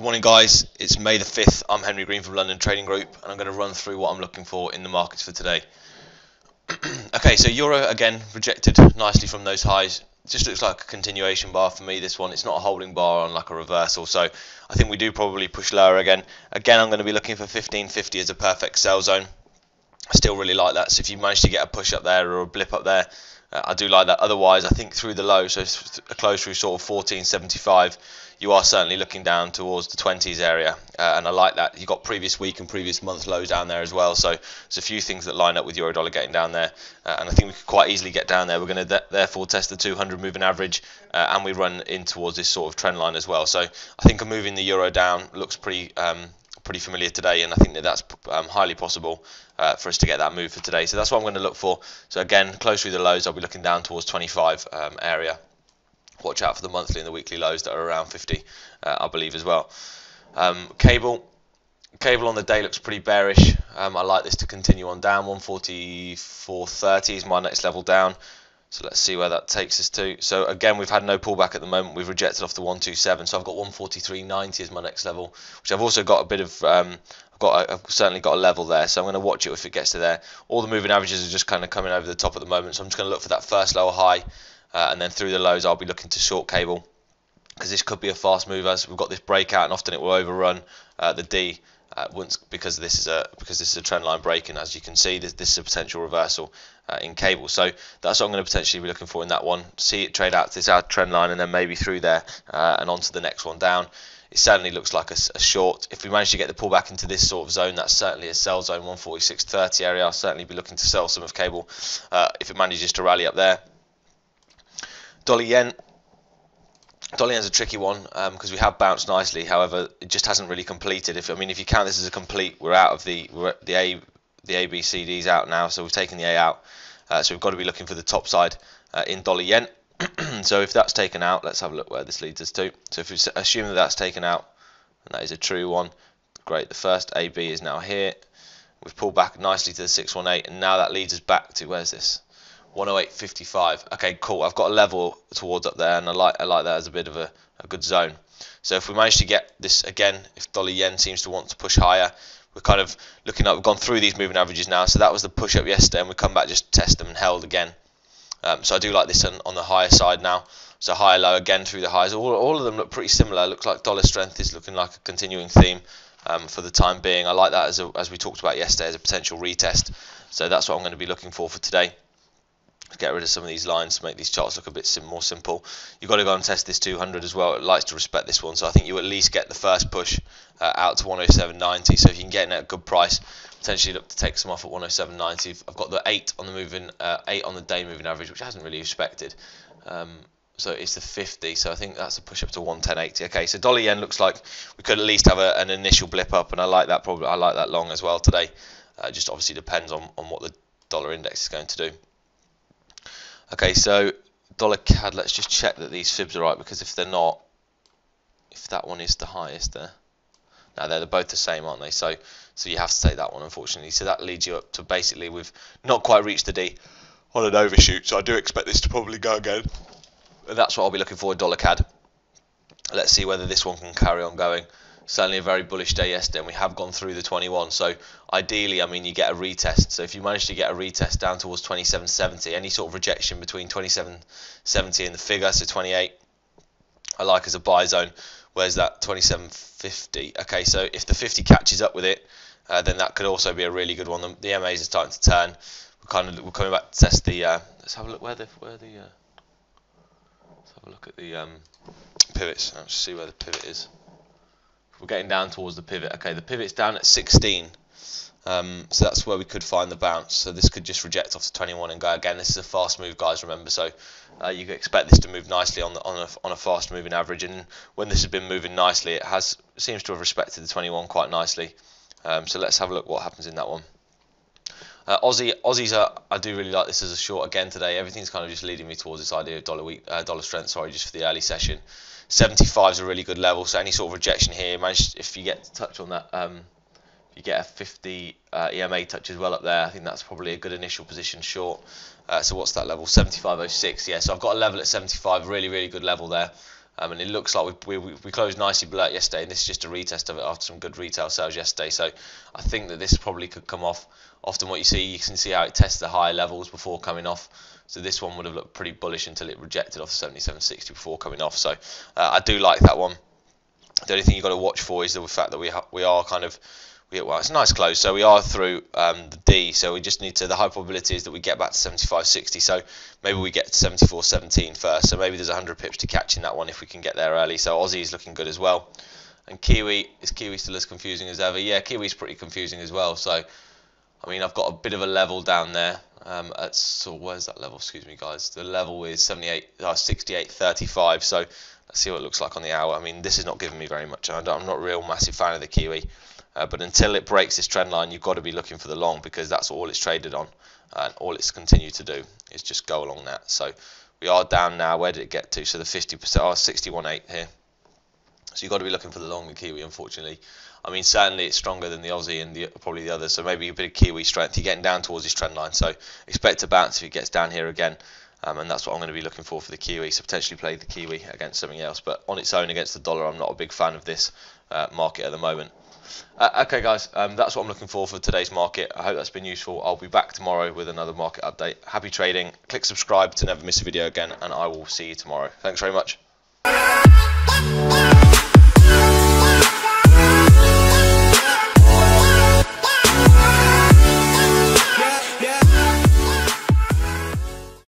Good morning, guys. It's May the 5th. I'm Henry Green from London Trading Group, and I'm going to run through what I'm looking for in the markets for today. Okay, so Euro again rejected nicely from those highs. It just looks like a continuation bar for me, this one. It's not a holding bar on like a reversal, so I think we do probably push lower again. Again, I'm going to be looking for 1550 as a perfect sell zone. I still really like that, so if you manage to get a push up there or a blip up there, I do like that. Otherwise, I think through the low, so a close through sort of 1475, you are certainly looking down towards the 20s area, and I like that. You've got previous week and previous month lows down there as well, so there's a few things that line up with euro dollar getting down there, and I think we could quite easily get down there. We're going to therefore test the 200 moving average, and we run in towards this sort of trend line as well. So I think a move in the euro down looks pretty familiar today, and I think that's highly possible for us to get that move for today. So that's what I'm going to look for. So again, close through the lows, I'll be looking down towards 25 area. Watch out for the monthly and the weekly lows that are around 50, I believe as well. Cable on the day looks pretty bearish. I like this to continue on down. 144.30 is my next level down. So let's see where that takes us to. So again, we've had no pullback at the moment. We've rejected off the 127. So I've got 143.90 as my next level, which I've also got a bit of. I've certainly got a level there. So I'm going to watch it if it gets to there. All the moving averages are just kind of coming over the top at the moment. So I'm just going to look for that first lower high, and then through the lows, I'll be looking to short cable, because this could be a fast move as we've got this breakout, and often it will overrun the D. Once because this is a trend line breaking, as you can see, this is a potential reversal in cable. So that's what I'm going to potentially be looking for in that one. See it trade out to this trend line, and then maybe through there and onto the next one down. It certainly looks like a short. If we manage to get the pullback into this sort of zone, that's certainly a sell zone. 146.30 area, I'll certainly be looking to sell some of cable if it manages to rally up there. Dollar yen. Dollar yen's a tricky one because we have bounced nicely. However, it just hasn't really completed. If you count this as a complete, we're out of the A, B, C, D's out now. So we've taken the A out. So we've got to be looking for the top side in dollar yen. So if that's taken out, let's have a look where this leads us to. So if we assume that that's taken out, and that is a true one, great. The first AB is now here. We've pulled back nicely to the 618, and now that leads us back to, where's this? 108.55. Okay, cool. I've got a level towards up there, and I like that as a bit of a good zone. So if we manage to get this again, if dollar yen seems to want to push higher, we're kind of looking at, we've gone through these moving averages now. So that was the push up yesterday, and we come back, just test them and held again. So I do like this on the higher side now. So higher low again through the highs. All of them look pretty similar. Looks like dollar strength is looking like a continuing theme for the time being. I like that as we talked about yesterday as a potential retest. So that's what I'm going to be looking for today. Get rid of some of these lines to make these charts look a bit more simple. You've got to go and test this 200 as well. It likes to respect this one, so I think you at least get the first push out to 107.90. So if you can get in at a good price, potentially look to take some off at 107.90. I've got the 8 on the 8 on the day moving average, which hasn't really respected. So it's the 50, so I think that's a push up to 110.80. Okay, so dollar yen looks like we could at least have an initial blip up, and I like that. I like that long as well today. Just obviously depends on what the dollar index is going to do. Okay, so dollar CAD, let's just check that these fibs are right, because if they're not, if that one is the highest there, now they're both the same, aren't they? So you have to take that one, unfortunately. So that leads you up to basically we've not quite reached the D on an overshoot, so I do expect this to probably go again. And that's what I'll be looking for, dollar CAD. Let's see whether this one can carry on going. Certainly a very bullish day yesterday, and we have gone through the 21. So ideally, I mean, you get a retest. So if you manage to get a retest down towards 27.70, any sort of rejection between 27.70 and the figure, so 28, I like as a buy zone. Where's that? 27.50. Okay, so if the 50 catches up with it, then that could also be a really good one. The MAs are starting to turn. We're coming back to test the. Let's have a look let's have a look at the pivots. Let's see where the pivot is. We're getting down towards the pivot. Okay, the pivot's down at 16. So that's where we could find the bounce. So this could just reject off to 21 and go again. This is a fast move, guys, remember. So you can expect this to move nicely on a fast moving average. And when this has been moving nicely, it seems to have respected the 21 quite nicely. So let's have a look what happens in that one. Aussies I do really like this as a short again today. Everything's kind of just leading me towards this idea of dollar strength. Sorry, just for the early session. 75 is a really good level. So any sort of rejection here, if you get to touch on that, if you get a 50 EMA touch as well up there, I think that's probably a good initial position short. So what's that level? 75.06. Yeah. So I've got a level at 75. Really good level there. And it looks like we closed nicely below it yesterday, and this is just a retest of it after some good retail sales yesterday. So I think that this probably could come off. Often what you can see how it tests the higher levels before coming off. So this one would have looked pretty bullish until it rejected off 77.60 before coming off. So I do like that one. The only thing you've got to watch for is the fact that we are kind of, well, it's a nice close, so we are through the D, so we just need to, the high probability is that we get back to 75.60, so maybe we get to 74.17 first, so maybe there's 100 pips to catch in that one if we can get there early. So Aussie is looking good as well. And Kiwi, is Kiwi still as confusing as ever? Yeah, Kiwi's pretty confusing as well. So I mean, I've got a bit of a level down there. So where's that level? Excuse me, guys. The level is 68.35. So let's see what it looks like on the hour. I mean, this is not giving me very much. I'm not a real massive fan of the Kiwi. But until it breaks this trend line, you've got to be looking for the long, because that's all it's traded on. And all it's continued to do is just go along that. So we are down now. Where did it get to? So the 50%, 61.8 here. So you've got to be looking for the long in Kiwi, unfortunately. I mean, certainly it's stronger than the Aussie and probably the others, so maybe a bit of Kiwi strength. You're getting down towards this trend line, so expect to bounce if it gets down here again, and that's what I'm going to be looking for the Kiwi. So potentially play the Kiwi against something else, but on its own against the dollar, I'm not a big fan of this market at the moment. Okay, guys, that's what I'm looking for today's market. I hope that's been useful. I'll be back tomorrow with another market update. Happy trading. Click subscribe to never miss a video again, and I will see you tomorrow. Thanks very much.